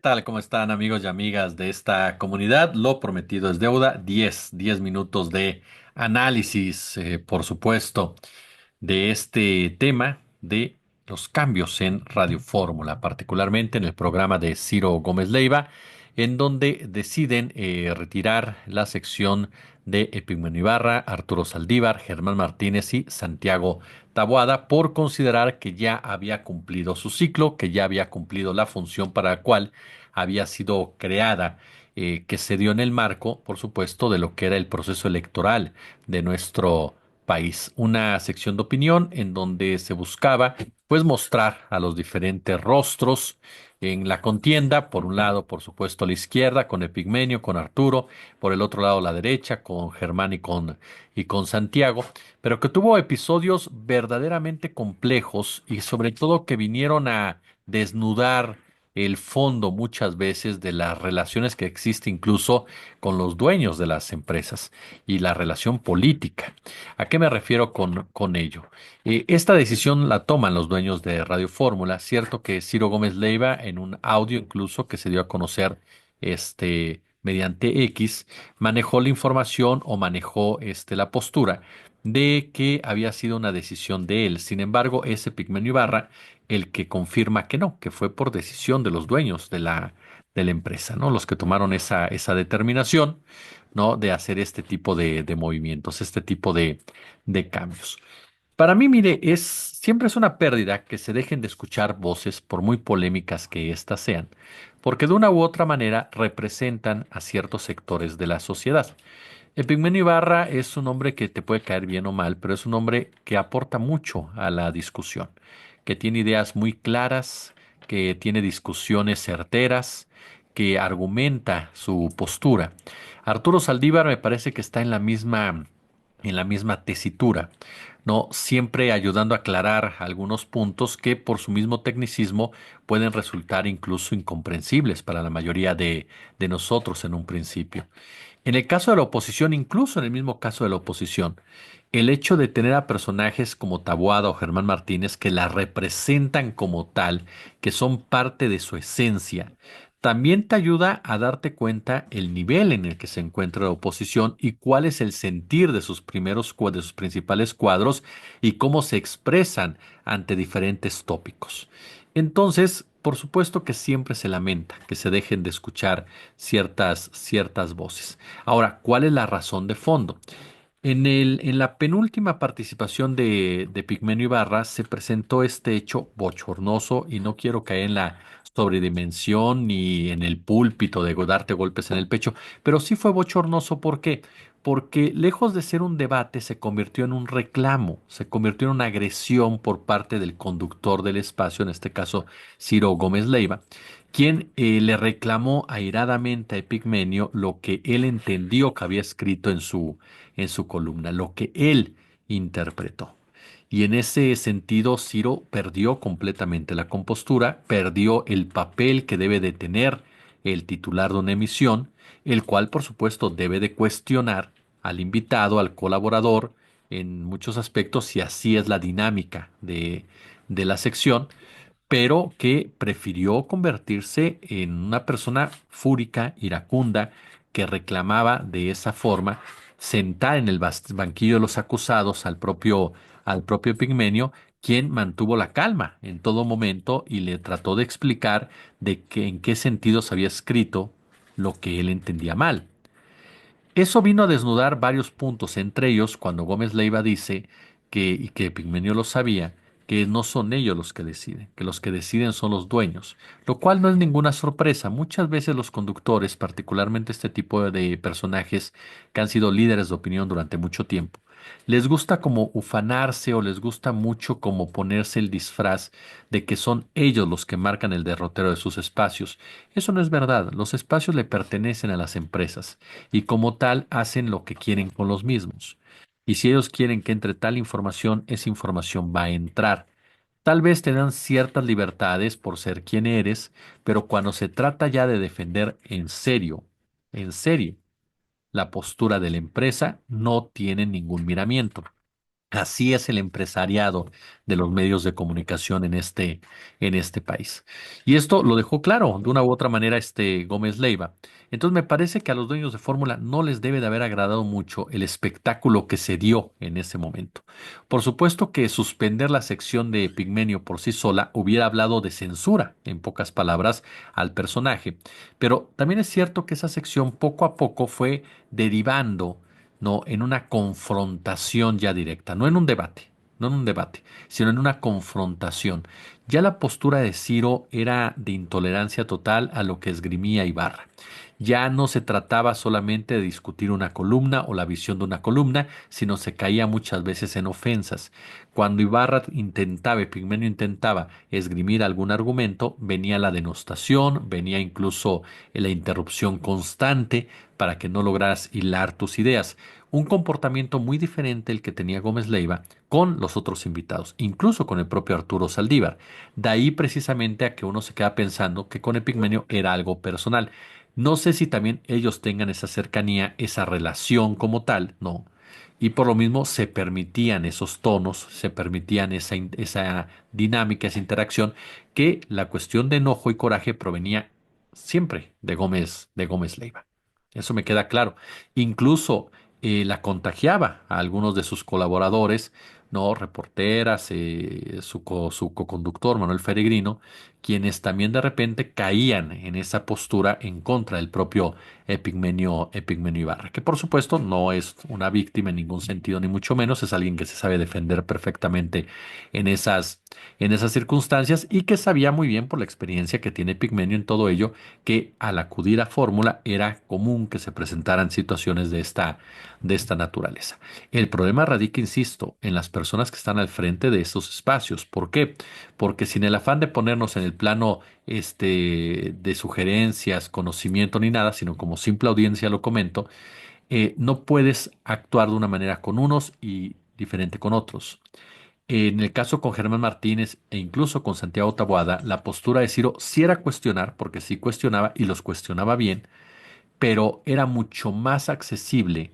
tal? ¿Cómo están amigos y amigas de esta comunidad? Lo prometido es deuda. Diez minutos de análisis, por supuesto, de este tema de los cambios en Radio Fórmula, particularmente en el programa de Ciro Gómez Leiva, en donde deciden retirar la sección de Epigmenio Ibarra, Arturo Saldívar, Germán Martínez y Santiago Taboada por considerar que ya había cumplido su ciclo, que ya había cumplido la función para la cual había sido creada, que se dio en el marco, por supuesto, de lo que era el proceso electoral de nuestro país. Una sección de opinión en donde se buscaba, pues, mostrar a los diferentes rostros en la contienda. Por un lado, por supuesto, a la izquierda con Epigmenio, con Arturo; por el otro lado, la derecha con Germán y con Santiago, pero que tuvo episodios verdaderamente complejos y sobre todo que vinieron a desnudar el fondo muchas veces de las relaciones que existe incluso con los dueños de las empresas y la relación política. ¿A qué me refiero con ello? Esta decisión la toman los dueños de Radio Fórmula. Cierto que Ciro Gómez Leiva, en un audio incluso que se dio a conocer mediante X, manejó la información o manejó la postura de que había sido una decisión de él. Sin embargo, es Epigmenio Ibarra el que confirma que no, que fue por decisión de los dueños de la empresa, ¿no? Los que tomaron esa determinación, ¿no? De hacer este tipo de movimientos, este tipo de cambios. Para mí, mire, siempre es una pérdida que se dejen de escuchar voces, por muy polémicas que éstas sean, porque de una u otra manera representan a ciertos sectores de la sociedad. Epigmenio Ibarra es un hombre que te puede caer bien o mal, pero es un hombre que aporta mucho a la discusión, que tiene ideas muy claras, que tiene discusiones certeras, que argumenta su postura. Arturo Saldívar me parece que está en la misma tesitura, ¿no? Siempre ayudando a aclarar algunos puntos que por su mismo tecnicismo pueden resultar incluso incomprensibles para la mayoría de nosotros en un principio. En el caso de la oposición, incluso en el mismo caso de la oposición, el hecho de tener a personajes como Taboada o Germán Martínez que la representan como tal, que son parte de su esencia, también te ayuda a darte cuenta el nivel en el que se encuentra la oposición y cuál es el sentir de de sus principales cuadros y cómo se expresan ante diferentes tópicos. Entonces, por supuesto que siempre se lamenta que se dejen de escuchar ciertas voces. Ahora, ¿cuál es la razón de fondo? En la penúltima participación de Pigmenio Ibarra se presentó este hecho bochornoso, y no quiero caer en la sobredimensión ni en el púlpito de darte golpes en el pecho, pero sí fue bochornoso. ¿Por qué? Porque lejos de ser un debate se convirtió en un reclamo, se convirtió en una agresión por parte del conductor del espacio, en este caso Ciro Gómez Leiva, quien le reclamó airadamente a Epigmenio lo que él entendió que había escrito en su columna, lo que él interpretó. Y en ese sentido, Ciro perdió completamente la compostura, perdió el papel que debe de tener el titular de una emisión, el cual, por supuesto, debe de cuestionar al invitado, al colaborador, en muchos aspectos, y así es la dinámica de la sección, pero que prefirió convertirse en una persona fúrica, iracunda, que reclamaba de esa forma sentar en el banquillo de los acusados al propio Pigmenio, quien mantuvo la calma en todo momento y le trató de explicar en qué sentido se había escrito lo que él entendía mal. Eso vino a desnudar varios puntos, entre ellos cuando Gómez Leiva dice y que Pigmenio lo sabía, que no son ellos los que deciden, que los que deciden son los dueños, lo cual no es ninguna sorpresa. Muchas veces los conductores, particularmente este tipo de personajes que han sido líderes de opinión durante mucho tiempo, les gusta como ufanarse o les gusta mucho como ponerse el disfraz de que son ellos los que marcan el derrotero de sus espacios. Eso no es verdad. Los espacios le pertenecen a las empresas y como tal hacen lo que quieren con los mismos. Y si ellos quieren que entre tal información, esa información va a entrar. Tal vez te dan ciertas libertades por ser quien eres, pero cuando se trata ya de defender en serio, la postura de la empresa, no tienen ningún miramiento. Así es el empresariado de los medios de comunicación en este país. Y esto lo dejó claro de una u otra manera Gómez Leiva. Entonces me parece que a los dueños de Fórmula no les debe de haber agradado mucho el espectáculo que se dio en ese momento. Por supuesto que suspender la sección de Pigmenio por sí sola hubiera hablado de censura, en pocas palabras, al personaje. Pero también es cierto que esa sección poco a poco fue derivando, no en una confrontación ya directa, no en un debate, no en un debate, sino en una confrontación. Ya la postura de Ciro era de intolerancia total a lo que esgrimía Ibarra. Ya no se trataba solamente de discutir una columna o la visión de una columna, sino se caía muchas veces en ofensas. Cuando Ibarra intentaba, Epigmenio intentaba esgrimir algún argumento, venía la denostación, venía incluso la interrupción constante para que no lograras hilar tus ideas. Un comportamiento muy diferente el que tenía Gómez Leiva con los otros invitados, incluso con el propio Arturo Saldívar. De ahí precisamente a que uno se queda pensando que con Epigmenio era algo personal. No sé si también ellos tengan esa cercanía, esa relación como tal, no. Y por lo mismo se permitían esos tonos, se permitían esa dinámica, esa interacción, que la cuestión de enojo y coraje provenía siempre de Gómez Leiva. Eso me queda claro. Incluso la contagiaba a algunos de sus colaboradores, no reporteras, su coconductor Manuel Feregrino, quienes también de repente caían en esa postura en contra del propio Epigmenio Ibarra, que por supuesto no es una víctima en ningún sentido, ni mucho menos, es alguien que se sabe defender perfectamente en en esas circunstancias y que sabía muy bien por la experiencia que tiene Epigmenio en todo ello, que al acudir a Fórmula era común que se presentaran situaciones de esta naturaleza. El problema radica, insisto, en las personas que están al frente de estos espacios. ¿Por qué? Porque sin el afán de ponernos en el plano de sugerencias, conocimiento ni nada, sino como simple audiencia lo comento, no puedes actuar de una manera con unos y diferente con otros. En el caso con Germán Martínez e incluso con Santiago Taboada, la postura de Ciro sí era cuestionar, porque sí cuestionaba y los cuestionaba bien, pero era mucho más accesible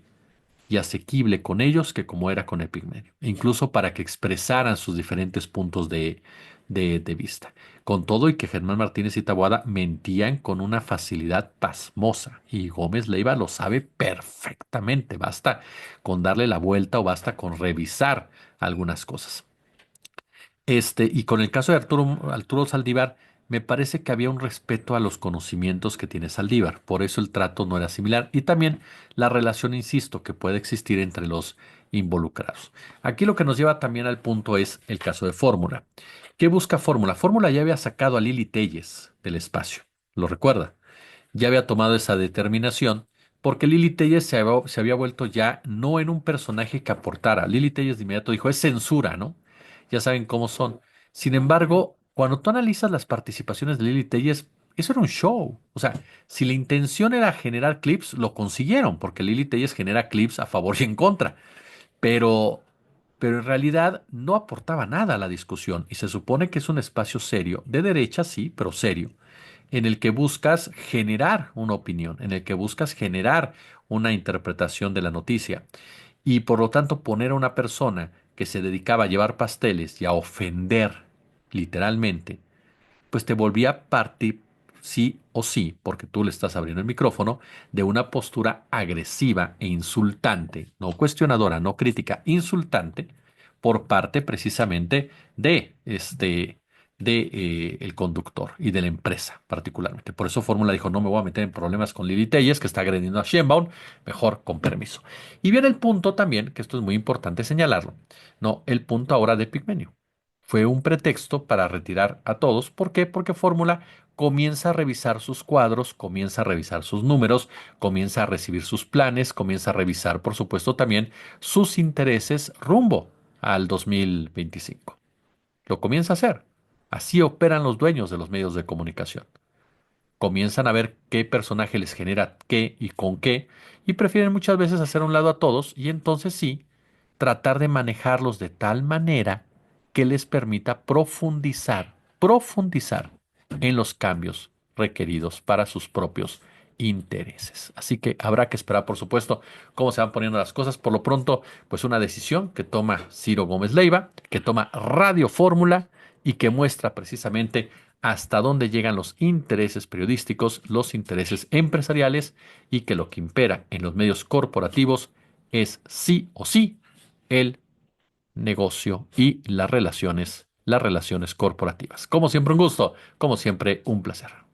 y asequible con ellos que como era con Epigmenio, incluso para que expresaran sus diferentes puntos de vista. Con todo y que Germán Martínez y Taboada mentían con una facilidad pasmosa y Gómez Leiva lo sabe perfectamente, basta con darle la vuelta o basta con revisar algunas cosas. Y con el caso de Arturo Saldívar, me parece que había un respeto a los conocimientos que tiene Saldívar, por eso el trato no era similar y también la relación, insisto, que puede existir entre los involucrados. Aquí lo que nos lleva también al punto es el caso de Fórmula. ¿Qué busca Fórmula? Fórmula ya había sacado a Lili Telles del espacio, ¿lo recuerda? Ya había tomado esa determinación porque Lili Telles se había vuelto ya no en un personaje que aportara. Lili Telles de inmediato dijo, es censura, ¿no? Ya saben cómo son. Sin embargo, cuando tú analizas las participaciones de Lili Telles, eso era un show. O sea, si la intención era generar clips, lo consiguieron, porque Lili Telles genera clips a favor y en contra. Pero, pero en realidad no aportaba nada a la discusión y se supone que es un espacio serio, de derecha sí, pero serio, en el que buscas generar una opinión, en el que buscas generar una interpretación de la noticia. Y por lo tanto poner a una persona que se dedicaba a llevar pasteles y a ofender literalmente, pues te volvía parte, sí o sí, porque tú le estás abriendo el micrófono, de una postura agresiva e insultante, no cuestionadora, no crítica, insultante, por parte precisamente de el conductor y de la empresa particularmente. Por eso Fórmula dijo, no me voy a meter en problemas con Lili Telles, que está agrediendo a Sheinbaum, mejor con permiso. Y viene el punto también, que esto es muy importante señalarlo, no, el punto ahora de Pigmenio. Fue un pretexto para retirar a todos. ¿Por qué? Porque Fórmula comienza a revisar sus cuadros, comienza a revisar sus números, comienza a recibir sus planes, comienza a revisar, por supuesto, también sus intereses rumbo al 2025. Lo comienza a hacer. Así operan los dueños de los medios de comunicación. Comienzan a ver qué personaje les genera qué y con qué, y prefieren muchas veces hacer a un lado a todos y entonces sí, tratar de manejarlos de tal manera que les permita profundizar en los cambios requeridos para sus propios intereses. Así que habrá que esperar, por supuesto, cómo se van poniendo las cosas. Por lo pronto, pues una decisión que toma Ciro Gómez Leiva, que toma Radio Fórmula y que muestra precisamente hasta dónde llegan los intereses periodísticos, los intereses empresariales y que lo que impera en los medios corporativos es sí o sí el negocio y las relaciones corporativas. Como siempre, un gusto, como siempre, un placer.